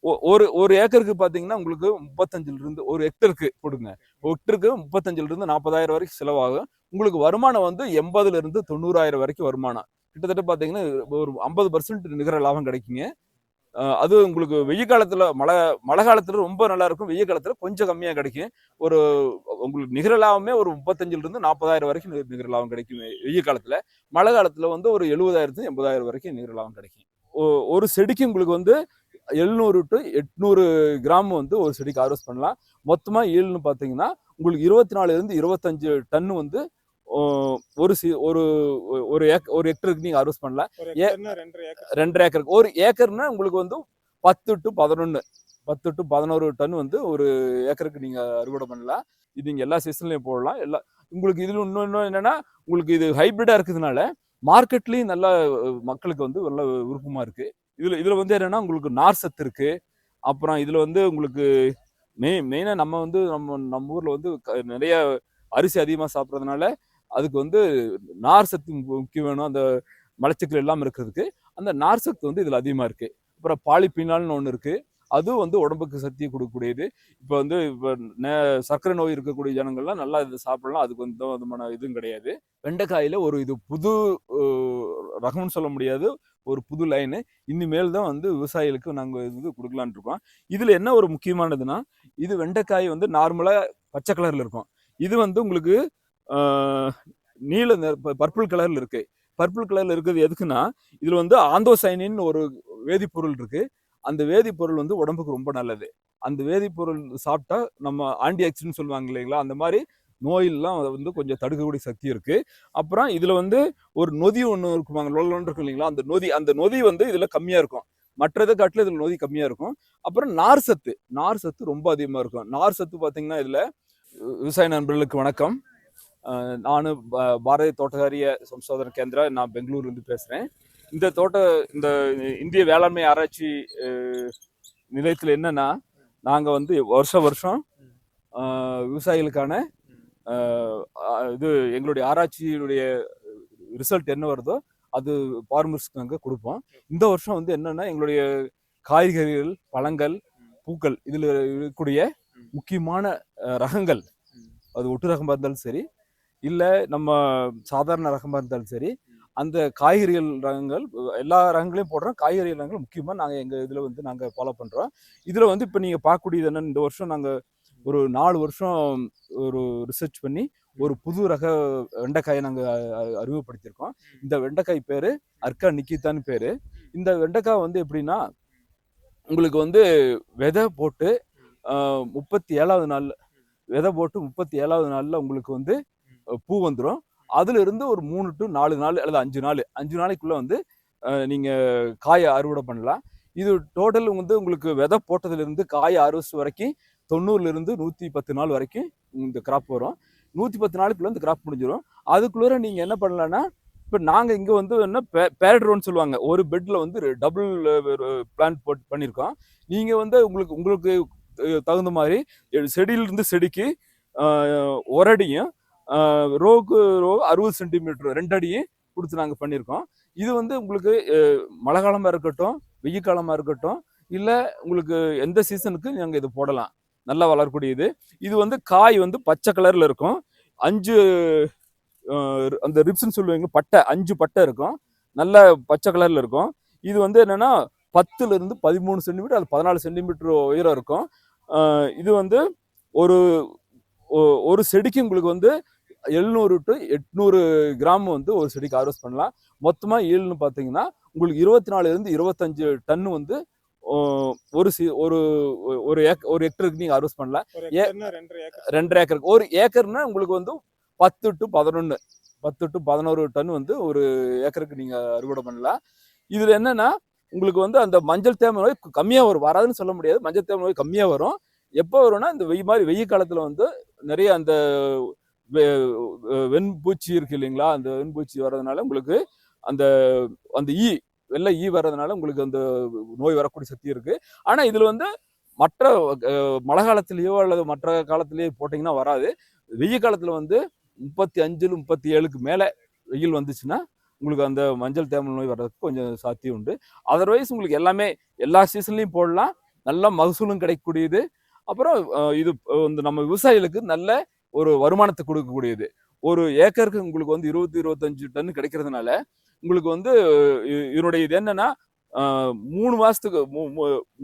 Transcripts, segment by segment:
ஒரு ஒரு ஏக்கருக்கு பாத்தீங்கன்னா உங்களுக்கு 35 இருந்து ஒரு ஹெக்டருக்கு கொடுங்க. ஒரு ஹெக்டருக்கு 35 இருந்து 40,000 வரைக்கும் செலவாகும். உங்களுக்கு வருமானம் வந்து 80 இருந்து 90,000 வரைக்கும் வருமானம். கிட்டத்தட்ட பாத்தீங்கன்னா ஒரு 50% நிகர லாபம் கிடைக்குங்க. அது உங்களுக்கு வெய்ய காலத்துல மழை காலத்துல ரொம்ப நல்லா இருக்கும். வெய்ய காலத்துல கொஞ்சம் கம்மியா கிடைக்கும். ஒரு உங்களுக்கு நிகர லாபமே ஒரு 35 இருந்து 40,000 வரைக்கும் நிகர லாபம் கிடைக்கும் வெய்ய காலத்துல. மழை காலத்துல வந்து ஒரு 70,000 80,000 வரைக்கும் நிகர லாபம் கிடைக்கும். ஒரு செடிக்கு உங்களுக்கு வந்து 700 டு 800 கிராம் வந்து ஒரு செடிக்கு ஹார்வெஸ்ட் பண்ணலாம். மொத்தமா ஈல்டுன்னு பாத்தீங்கன்னா உங்களுக்கு 24 இருந்து 25 டன் வந்து ஒரு ஒரு ஒரு ஹெக்டருக்கு நீங்க ஹார்வெஸ்ட் பண்ணலாம். 2.5 ஏக்கருக்கு. ஒரு ஏக்கர்னா உங்களுக்கு வந்து 10 டு 11 10 டு 11 டன் வந்து ஒரு ஏக்கருக்கு நீங்க அறுவடை பண்ணலாம். இது நீங்க எல்லா சீசன்லயும் போடலாம். உங்களுக்கு இதுல இன்னொன்னு என்னன்னா உங்களுக்கு இது ஹைபிரிடா இருக்கிறதுனால மார்க்கெட்லயும் நல்ல மக்களுக்கு வந்து நல்ல விருப்பமா இருக்கு. இதுல வந்து என்னன்னா உங்களுக்கு நார் சத்து இருக்கு. அப்புறம் இதுல வந்து உங்களுக்கு மெயினா நம்ம வந்து நம்ம ஊர்ல வந்து நிறைய அரிசி அதிகமா சாப்பிட்றதுனால அதுக்கு வந்து நார் சத்து முக்கியம் வேணும். அந்த மலச்சிக்கல் இல்லாம இருக்கிறதுக்கு அந்த நார் சத்து வந்து இதுல அதிகமா இருக்கு. அப்புறம் பாலிபினால்னு ஒண்ணு இருக்கு. அதுவும் வந்து உடம்புக்கு சக்தியை கொடுக்கக்கூடியது. இப்போ வந்து சர்க்கரை நோய் இருக்கக்கூடிய ஜனங்கள்லாம் நல்லா இதை சாப்பிடலாம். அதுக்கு எந்த விதமான இதுவும் கிடையாது. வெண்டைக்காயில ஒரு இது புது ரகம்னு சொல்ல முடியாது. ஒரு புது லைனு இனிமேல் தான் வந்து விவசாயிகளுக்கு நாங்க இது கொடுக்கலான்னு இருக்கோம். இதுல என்ன ஒரு முக்கியமானதுன்னா இது வெண்டைக்காய் வந்து நார்மலா பச்சை கலர்ல இருக்கும். இது வந்து உங்களுக்கு நீல பர்பிள் கலர்ல இருக்கு. பர்பிள் கலர்ல இருக்கிறது எதுக்குன்னா இதுல வந்து ஆந்தோசைனின் ஒரு வேதிப்பொருள் இருக்கு. அந்த வேதிப்பொருள் வந்து உடம்புக்கு ரொம்ப நல்லது. அந்த வேதிப்பொருள் சாப்பிட்டா நம்ம ஆன்டி ஆக்சிடென்ட் சொல்லுவாங்க இல்லைங்களா, அந்த மாதிரி நோயெல்லாம் வந்து கொஞ்சம் தடுக்கக்கூடிய சக்தி இருக்கு. அப்புறம் இதுல வந்து ஒரு நொதி ஒண்ணு இருக்குவாங்க, லொல்லன்னு இருக்கும் இல்லைங்களா, அந்த நொதி வந்து இதுல கம்மியா இருக்கும். மற்றதை காட்டில இதுல நொதி கம்மியா இருக்கும். அப்புறம் நார் சத்து ரொம்ப அதிகமா இருக்கும். நார் சத்து பாத்தீங்கன்னா இதுல விவசாய நண்பர்களுக்கு வணக்கம். நான் பாரதிய தோட்டக்காரிய சம்சோதன கேந்திரா, நான் பெங்களூர்ல இருந்து பேசுறேன். இந்த இந்திய வேளாண்மை ஆராய்ச்சி நிலையத்தில் என்னன்னா நாங்க வந்து வருஷம் விவசாயிகளுக்கான இது எங்களுடைய ஆராய்ச்சியுடைய ரிசல்ட் என்ன வருதோ அது ஃபார்மர்ஸ்க்கு நாங்க கொடுப்போம். இந்த வருஷம் வந்து என்னன்னா எங்களுடைய காய்கறிகள், பழங்கள், பூக்கள் இதுல இருக்கக்கூடிய முக்கியமான ரகங்கள், அது ஒட்டு ரகமா இருந்தாலும் சரி இல்ல நம்ம சாதாரண ரகமா இருந்தாலும் சரி, அந்த காய்கறிகள் ரகங்கள் எல்லா ரகங்களையும் போடுறோம். காய்கறி ரகங்கள் முக்கியமா நாங்க எங்க இதுல வந்து நாங்க ஃபாலோ பண்றோம். இதுல வந்து இப்ப நீங்க பார்க்கக்கூடியது என்னன்னு, இந்த வருஷம் நாங்க ஒரு 4 வருஷம் ஒரு ரிசர்ச் பண்ணி ஒரு புது ரக வெண்டைக்காயை நாங்க அறிமுகப்படுத்தியிருக்கோம். இந்த வெண்டைக்காய் பேரு அர்க்கா நிக்கிதான்னு பேரு. இந்த வெண்டைக்காய் வந்து எப்படின்னா உங்களுக்கு வந்து விதை போட்டு 37வது நாள் விதை போட்டு 37வது நாள்ல உங்களுக்கு வந்து பூ வந்துடும். அதுல இருந்து ஒரு 3 டு 4 நாள் அல்லது 5 நாளைக்குள்ள வந்து நீங்க காயை அறுவடை பண்ணலாம். இது டோட்டல் வந்து உங்களுக்கு விதை போட்டதுல இருந்து காயை அறுவடை வரைக்கும் 90ல இருந்து 110 நாள் வரைக்கும் இந்த கிராப் வரும். 110 நாளுக்குள்ள இந்த கிராப் முடிஞ்சிடும். அதுக்குள்ள நீங்க என்ன பண்ணலாம்னா, இப்ப நாங்க இங்க வந்து என்ன பேரட்ரோன்னு சொல்லுவாங்க, ஒரு பெட்ல வந்து டபுள் பிளான்ட் போட்டு பண்ணியிருக்கோம். நீங்க வந்து உங்களுக்கு தகுந்த மாதிரி செடியிலிருந்து செடிக்கு ஒரு அடியும் ரோக்கு ரோ 60 சென்டிமீட்டர் 2 அடியும் கொடுத்து நாங்கள் பண்ணியிருக்கோம். இது வந்து உங்களுக்கு மழை காலமாக இருக்கட்டும், வெயில் காலமாக இருக்கட்டும், இல்லை உங்களுக்கு எந்த சீசனுக்கு நாங்கள் இது போடலாம். நல்லா வளரக்கூடியது. இது வந்து காய் வந்து பச்சை கலர்ல இருக்கும். 5 அந்த ரிப்ஸ்ன்னு சொல்லுவாங்க, பட்டை 5 பட்டை இருக்கும். நல்ல பச்சை கலர்ல இருக்கும். இது வந்து என்னன்னா 10ல இருந்து 13 சென்டிமீட்டர் அது 14 சென்டிமீட்டர் உயரம் இருக்கும். இது வந்து ஒரு ஒரு செடிக்கு உங்களுக்கு வந்து 700 டு 800 கிராம் வந்து ஒரு செடிக்கு ஹார்வெஸ்ட் பண்ணலாம். மொத்தமா ஈல்டுன்னு பாத்தீங்கன்னா உங்களுக்கு 24 இருந்து 25 டன் வந்து ஒரு ஒரு ஹெக்டருக்கு நீங்க ஹார்வெஸ்ட் பண்ணலாம். 2.5 ஏக்கருக்கு. ஒரு ஏக்கர்னா உங்களுக்கு வந்து 10 டு 11 டன் வந்து ஒரு ஏக்கருக்கு நீங்க அறுவடை பண்ணலாம். இதுல என்னன்னா உங்களுக்கு வந்து அந்த மஞ்சள் தேமல் நோய் கம்மியா வரும். வராதுன்னு சொல்ல முடியாது. மஞ்சள் தேமல் நோய் கம்மியா வரும். எப்போ வரும்னா இந்த வெயில் காலத்துல வந்து நிறைய அந்த வெண்பூச்சி இருக்கு இல்லைங்களா, அந்த வெண்பூச்சி வர்றதுனால உங்களுக்கு அந்த அந்த வெள்ளை வர்றதுனால உங்களுக்கு அந்த நோய் வரக்கூடிய சக்தி இருக்கு. ஆனா இதுல வந்து மற்ற மழை காலத்திலேயோ அல்லது மற்ற காலத்திலேயோ போட்டீங்கன்னா வராது. வெயில் காலத்துல வந்து 35 37க்கு மேல வெயில் வந்துச்சுன்னா உங்களுக்கு அந்த மஞ்சள் தேமல் நோய் வர்றதுக்கு கொஞ்சம் சாத்தியம் உண்டு. அதர்வைஸ் உங்களுக்கு எல்லாமே எல்லா சீசன்லயும் போடலாம். நல்ல மகசூலும் கிடைக்கக்கூடியது. அப்புறம் இது வந்து நம்ம விவசாயிகளுக்கு நல்ல ஒரு வருமானத்தை கொடுக்கக்கூடியது. ஒரு ஏக்கருக்கு உங்களுக்கு வந்து 20, 25 டன் கிடைக்கிறதுனால உங்களுக்கு வந்து இதனுடைய இது என்னன்னா 3 மாசத்துக்கு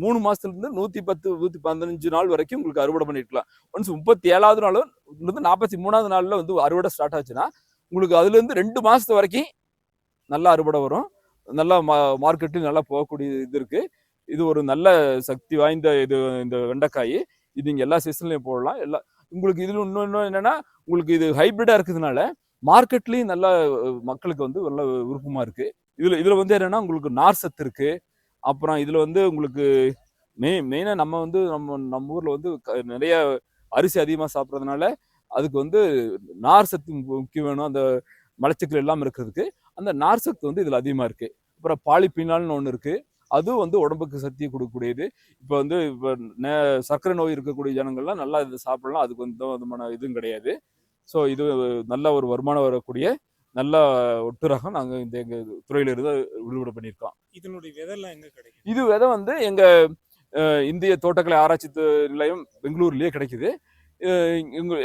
3 மாசத்துலேருந்து 110, 115 நாள் வரைக்கும் உங்களுக்கு அறுவடை பண்ணிக்கலாம். ஒன்ஸ் 37வது நாளோ இருந்து 43வது நாள்ல வந்து அறுவடை ஸ்டார்ட் ஆச்சுன்னா உங்களுக்கு அதுலேருந்து 2 மாசத்து வரைக்கும் நல்லா அறுவடை வரும். நல்லா மார்க்கெட்டு நல்லா போகக்கூடிய இது இருக்கு. இது ஒரு நல்ல சக்தி வாய்ந்த இது இந்த வெண்டைக்காய். இது நீங்க எல்லா சீசன்லயும் போடலாம். உங்களுக்கு இதுல இன்னொன்னு என்னன்னா உங்களுக்கு இது ஹைபிரிடா இருக்கிறதுனால மார்க்கெட்லயும் நல்லா மக்களுக்கு வந்து நல்ல விருப்பமா இருக்கு. இதுல வந்து என்னன்னா உங்களுக்கு நார் சத்து இருக்கு. அப்புறம் இதுல வந்து உங்களுக்கு மெயினா நம்ம வந்து நம்ம ஊர்ல வந்து நிறைய அரிசி அதிகமா சாப்பிட்றதுனால அதுக்கு வந்து நார் சத்து முக்கியம் வேணும். அந்த மலச்சிக்கல் எல்லாம் இருக்கிறதுக்கு அந்த நார் சத்து வந்து இதுல அதிகமா இருக்கு. அப்புறம் பாலிபினால்னு ஒன்று இருக்கு. அதுவும் வந்து உடம்புக்கு சக்தியை கொடுக்கக்கூடியது. இப்போ வந்து சர்க்கரை நோய் இருக்கக்கூடிய ஜனங்கள்லாம் நல்லா இதை சாப்பிடலாம். அதுக்கு எந்த விதமான இதுவும் கிடையாது. ஸோ இது நல்ல ஒரு வருமானம் வரக்கூடிய நல்ல ஒட்டு ரகம் நாங்கள் இந்த எங்கள் துறையில இருந்து விடுபட பண்ணியிருக்கோம். இதனுடைய விதைலாம் எங்க கிடைக்கும்? இது விதை வந்து எங்க இந்திய தோட்டக்கலை ஆராய்ச்சி நிலையம் பெங்களூர்லயே கிடைக்குது.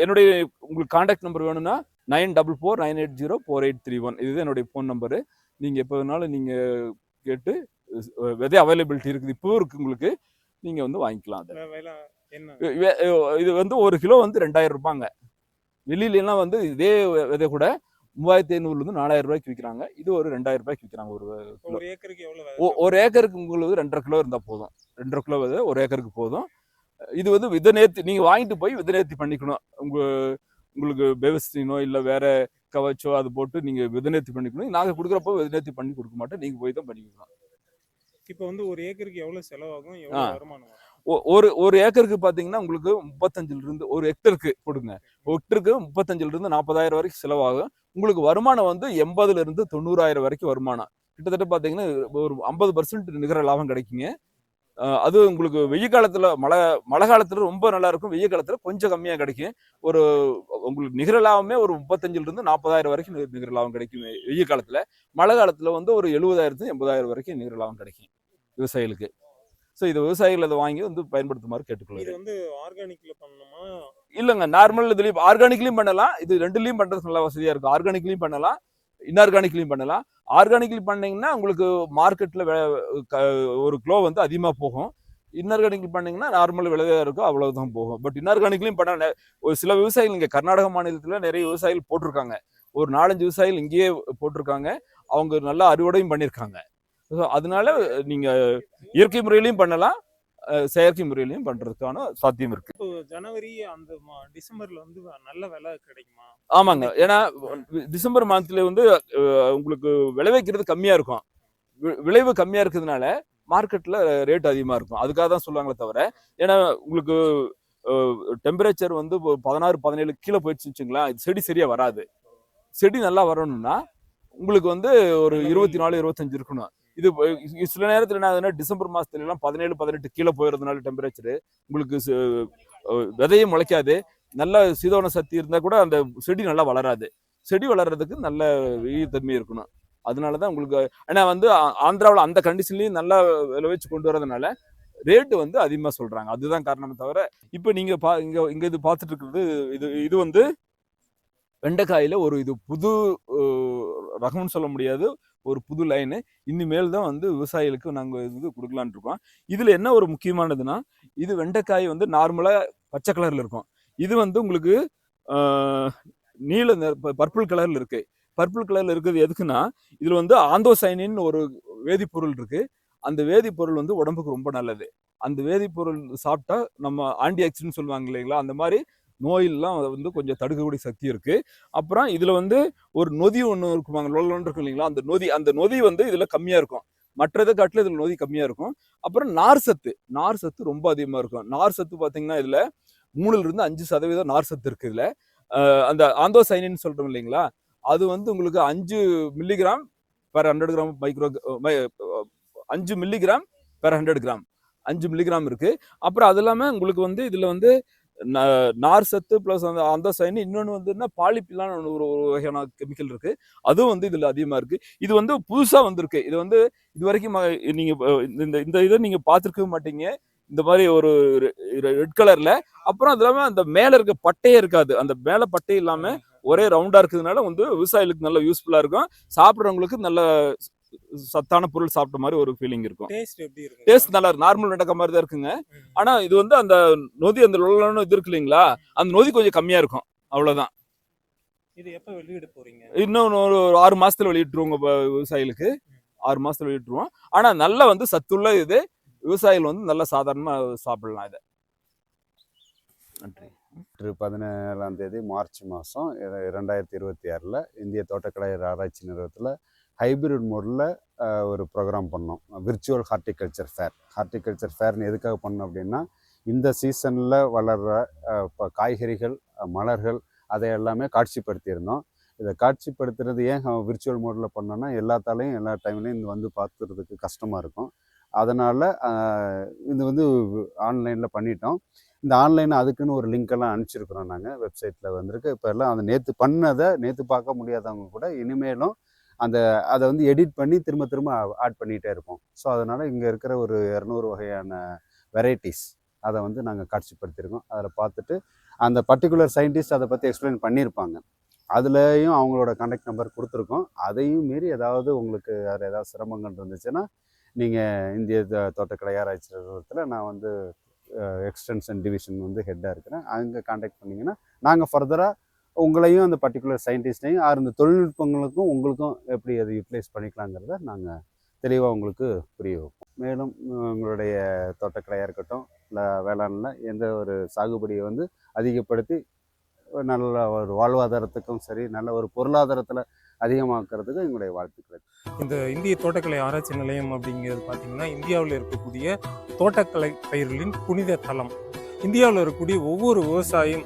என்னுடைய உங்களுக்கு கான்டாக்ட் நம்பர் வேணும்னா 9449804831 இதுதான் என்னுடைய ஃபோன் நம்பரு. நீங்க எப்போ வேணாலும் நீங்க கேட்டு விதை அவைலபிலிட்டி இருக்குது, இப்போ இருக்கு உங்களுக்கு. நீங்க வந்து வாங்கிக்கலாம். இது வந்து ஒரு கிலோ வந்து 2000 ரூபாங்க. வெளியில எல்லாம் வந்து இதே விதை கூட 3500 4000 ரூபாய்க்கு விற்கிறாங்க. இது ஒரு 2000 ரூபாய்க்கு விற்கிறாங்க. ஒரு ஏக்கருக்கு ஒரு ஏக்கருக்கு உங்களுக்கு 2.5 கிலோ இருந்தா போதும். 2.5 கிலோ விதை ஒரு ஏக்கருக்கு போதும். இது வந்து விதை நேர்த்தி நீங்க வாங்கிட்டு போய் விதை நேர்த்தி பண்ணிக்கணும். உங்களுக்கு பெவஸ்டினோ இல்ல வேற கவச்சோ அது போட்டு நீங்க விதை நேர்த்தி பண்ணிக்கணும். நாங்க கொடுக்குறப்போ விதை நேர்த்தி பண்ணி கொடுக்க மாட்டோம். நீங்க போய் தான் பண்ணிக்கணும். இப்போ வந்து ஒரு ஏக்கருக்கு எவ்வளவு செலவாகும், எவ்வளவு வருமானம் வரும்? ஒரு ஏக்கருக்கு பாத்தீங்கன்னா உங்களுக்கு 35 இருந்து ஒரு ஹெக்டருக்கு கொடுங்க. ஹெக்டருக்கு 35 இருந்து 40,000 வரைக்கும் செலவாகும். உங்களுக்கு வருமானம் வந்து 80 இருந்து 90,000 வரைக்கும் வருமானம். கிட்டத்தட்ட பாத்தீங்கன்னா ஒரு 50% நிகர லாபம் கிடைக்குங்க. அது உங்களுக்கு வெய்ய காலத்துல மழை காலத்துல ரொம்ப நல்லா இருக்கும். வெய்ய காலத்துல கொஞ்சம் கம்மியா கிடைக்கும். ஒரு உங்களுக்கு நிகர லாபமே ஒரு 35 இருந்து 40,000 வரைக்கும் நிகர லாபம் கிடைக்கும் வெய்ய காலத்துல. மழை காலத்துல வந்து ஒரு 70,000 80,000 வரைக்கும் நிகர லாபம் கிடைக்கும் விவசாயிகளுக்கு. ஸோ இது விவசாயிகள் அதை வாங்கி வந்து பயன்படுத்துமாறு கேட்டுக்கொள்ளுங்க. இது வந்து ஆர்கானிக்ல பண்ணணுமா? இல்லைங்க, நார்மல் இதுலயும் ஆர்கானிக்லயும் பண்ணலாம். இது ரெண்டுலயும் பண்றதுக்கு நல்லா வசதியா இருக்கும். ஆர்கானிக்லயும் பண்ணலாம், இன்ஆர்கானிக்லயும் பண்ணலாம். ஆர்கானிக்லி பண்ணீங்கன்னா உங்களுக்கு மார்க்கெட்ல ஒரு கிலோ வந்து அதிகமா போகும். இன்ஆர்கானிக்லி பண்ணீங்கன்னா நார்மல் விலையா இருக்கும், அவ்வளவுதான் போகும். பட் இன்ஆர்கானிக்லயும் பண்ண ஒரு சில விவசாயிகள் இங்க கர்நாடக மாநிலத்துல நிறைய விவசாயிகள் போட்டிருக்காங்க. ஒரு 4-5 விவசாயிகள் இங்கேயே போட்டிருக்காங்க. அவங்க நல்லா அறுவடையும் பண்ணியிருக்காங்க. அதனால நீங்க இயற்கை முறையிலையும் பண்ணலாம், செயற்கை முறையிலையும் பண்றதுக்கான சாத்தியம் இருக்கு. இப்போ ஜனவரி அந்த டிசம்பர்ல வந்து நல்ல விலை கிடைக்குமா? ஆமாங்க, ஏன்னா டிசம்பர் மாதத்துல வந்து உங்களுக்கு விளைவிக்கிறது கம்மியா இருக்கும். விளைவு கம்மியா இருக்கிறதுனால மார்க்கெட்ல ரேட் அதிகமா இருக்கும். அதுக்காக தான் சொல்லுவாங்களே தவிர, ஏன்னா உங்களுக்கு டெம்பரேச்சர் வந்து 16, 17 கீழே போயிடுச்சு வச்சுங்களா, செடி சரியா வராது. செடி நல்லா வரணும்னா உங்களுக்கு வந்து ஒரு 24, 25 இருக்கணும். இது சில நேரத்தில் என்ன ஆகுதுன்னா டிசம்பர் மாசத்துல எல்லாம் 17, 18 கீழே போயிருந்தனால டெம்பரேச்சரு உங்களுக்கு விதையும் முளைக்காது. நல்ல சீதோன சக்தி இருந்தா கூட அந்த செடி நல்லா வளராது. செடி வளர்றதுக்கு நல்ல வெயில் இருக்கணும். அதனாலதான் உங்களுக்கு ஏன்னா வந்து ஆந்திராவில் அந்த கண்டிஷன்லயும் நல்லா விளைவிச்சு கொண்டு வரதுனால ரேட்டு வந்து அதிகமா சொல்றாங்க. அதுதான் காரணமே தவிர இப்ப நீங்க இங்க இது பார்த்துட்டு இருக்கிறது இது வந்து வெண்டைக்காயில ஒரு இது புது ரகம்னு சொல்ல முடியாது, ஒரு புது லைனு. இனிமேல் தான் வந்து விவசாயிகளுக்கு நாங்கள் இது கொடுக்கலான்னு இருக்கோம். இதுல என்ன ஒரு முக்கியமானதுன்னா, இது வெண்டைக்காய் வந்து நார்மலா பச்சை கலர்ல இருக்கும். இது வந்து உங்களுக்கு நீல பர்பிள் கலர்ல இருக்கு. பர்பிள் கலர்ல இருக்கிறது எதுக்குன்னா, இதுல வந்து ஆந்தோசைனின் ஒரு வேதிப்பொருள் இருக்கு. அந்த வேதிப்பொருள் வந்து உடம்புக்கு ரொம்ப நல்லது. அந்த வேதிப்பொருள் சாப்பிட்டா நம்ம ஆன்டி ஆக்சிடென்ட் சொல்லுவாங்க இல்லைங்களா, அந்த மாதிரி நோயெல்லாம் வந்து கொஞ்சம் தடுக்கக்கூடிய சக்தி இருக்கு. அப்புறம் இதுல வந்து ஒரு நொதி ஒண்ணு இருக்குவாங்க, லொல்லன்னு இருக்கும் இல்லைங்களா, அந்த நொதி வந்து இதுல கம்மியா இருக்கும். மற்றதை காட்டில இதுல நொதி கம்மியா இருக்கும். அப்புறம் நார் சத்து ரொம்ப அதிகமா இருக்கும். நார் சத்து பாத்தீங்கன்னா இதுல 3-5% நார் சத்து இருக்கு இதுல. அந்த ஆந்தோசைனின் சொல்றோம் இல்லைங்களா, அது வந்து உங்களுக்கு 5 milligram per 100 gram 5 milligram per 100 gram 5 milligram இருக்கு. அப்புறம் அது இல்லாம உங்களுக்கு வந்து இதுல வந்து நார் சத்து பிளஸ் அந்த சைன் இன்னொன்று வந்து பாலிப்பிலான ஒரு வகையான கெமிக்கல் இருக்கு. அதுவும் வந்து இதுல அதிகமா இருக்கு. இது வந்து புதுசா வந்திருக்கு. இது வந்து இது வரைக்கும் நீங்க இந்த இதை நீங்க பார்த்துருக்க மாட்டீங்க. இந்த மாதிரி ஒரு ரெட் கலர்ல. அப்புறம் அது இல்லாம அந்த மேல இருக்க பட்டையே இருக்காது, அந்த மேல பட்டை இல்லாம ஒரே ரவுண்டா இருக்கிறதுனால வந்து விவசாயிகளுக்கு நல்ல யூஸ்ஃபுல்லா இருக்கும். சாப்பிட்றவங்களுக்கு நல்ல சத்தான பொருள் சாப்பிட்ட மாதிரி ஒரு ஃபீலிங் இருக்கும். டேஸ்ட் எப்படி இருக்கு? டேஸ்ட் நல்லா இருக்கு, நார்மல் வெண்டைக்காய் மாதிரி தான் இருக்குங்க. ஆனா இது வந்து அந்த நொதி, அந்த லொல்லன்னு இது இருக்கு இல்லைங்களா, அந்த நொதி கொஞ்சம் கம்மியா இருக்கும், அவ்வளவுதான். இது எப்ப வெளியிட போறீங்க? இன்னும் ஒரு 6 மாசத்துல வெளியிட்டுருவோங்க விவசாயிகளுக்கு. 6 மாசத்துல வெளியிட்டுருவோம். ஆனா நல்லா வந்து சத்துள்ள இது, விவசாயிகள் வந்து நல்லா சாதாரணமா சாப்பிடலாம் இதை. நன்றி. 17ஆம் தேதி மார்ச் மாதம் 2026 இந்திய தோட்டக்கலை ஆராய்ச்சி நிறுவனத்தில் ஹைபிரிட் மோடில் ஒரு ப்ரோக்ராம் பண்ணோம். Virtual horticulture fair. ஹார்டிகல்ச்சர் ஃபேர்னு எதுக்காக பண்ணோம் அப்படின்னா, இந்த சீசனில் வளர்கிற காய்கறிகள், மலர்கள் அதை எல்லாமே காட்சிப்படுத்தியிருந்தோம். இதை காட்சிப்படுத்துறது ஏன் விர்ச்சுவல் மோடில் பண்ணோன்னா, எல்லாத்தாலையும் எல்லா டைம்லையும் இது வந்து பார்த்துறதுக்கு கஷ்டமாக இருக்கும். அதனால் இது வந்து ஆன்லைனில் பண்ணிட்டோம். இந்த ஆன்லைனில் அதுக்குன்னு ஒரு லிங்க்கெல்லாம் அனுப்பிச்சிருக்கிறோம் நாங்கள், வெப்சைட்டில் வந்திருக்கு. இப்போ எல்லாம் அந்த நேற்று பார்க்க முடியாதவங்க கூட இனிமேலும் அதை வந்து எடிட் பண்ணி திரும்ப ஆட் பண்ணிகிட்டே இருப்போம். ஸோ அதனால் இங்கே இருக்கிற ஒரு 200 வகையான வெரைட்டிஸ் அதை வந்து நாங்கள் காட்சிப்படுத்தியிருக்கோம். அதில் பார்த்துட்டு அந்த பர்டிகுலர் சயின்டிஸ்ட் அதை பற்றி எக்ஸ்பிளைன் பண்ணியிருப்பாங்க. அதுலேயும் அவங்களோட கான்டாக்ட் நம்பர் கொடுத்துருக்கோம். அதையும் மீறி ஏதாவது உங்களுக்கு வேறு ஏதாவது சிரமங்கள் இருந்துச்சுன்னா, நீங்கள் இந்திய தோட்டக்கலை ஆராய்ச்சி நிறுவனத்தில் நான் வந்து எக்ஸ்டென்ஷன் டிவிஷன் வந்து ஹெட்டாக இருக்கிறேன். அங்கே கான்டாக்ட் பண்ணிங்கன்னா நாங்கள் ஃபர்தராக உங்களையும் அந்த பர்டிகுலர் சயின்டிஸ்டையும் அந்த தொழில்நுட்பங்களுக்கும் உங்களுக்கும் எப்படி அதை யூட்டிலைஸ் பண்ணிக்கலாங்கிறத நாங்கள் தெளிவாக உங்களுக்கு புரிய வைப்போம். மேலும் உங்களுடைய தோட்டக்கலையாக இருக்கட்டும், இல்லை வேளாண்மையில் எந்த ஒரு சாகுபடியை வந்து அதிகப்படுத்தி நல்ல ஒரு வாழ்வாதாரத்துக்கும் சரி, நல்ல ஒரு பொருளாதாரத்தில் அதிகமாக்குறதுக்கு எங்களுடைய வாழ்த்துக்கள். இந்த இந்திய தோட்டக்கலை ஆராய்ச்சி நிலையம் அப்படிங்கிறது பார்த்தீங்கன்னா, இந்தியாவில் இருக்கக்கூடிய தோட்டக்கலை பயிர்களின் புனித தலம். இந்தியாவில் இருக்கக்கூடிய ஒவ்வொரு விவசாயியும்,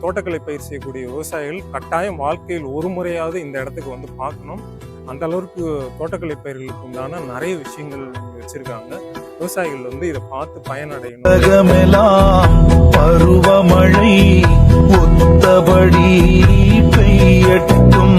தோட்டக்கலை பயிர் செய்யக்கூடிய விவசாயிகள் கட்டாயம் வாழ்க்கையில் ஒரு முறையாவது இந்த இடத்துக்கு வந்து பார்க்கணும். அந்த அளவுக்கு தோட்டக்கலை பயிர்களுக்கு உண்டான நிறைய விஷயங்கள் வச்சிருக்காங்க. விவசாயிகள் வந்து இதை பார்த்து பயனடையணும். பருவமழை ஒத்தபடி பெய்யட்டும்.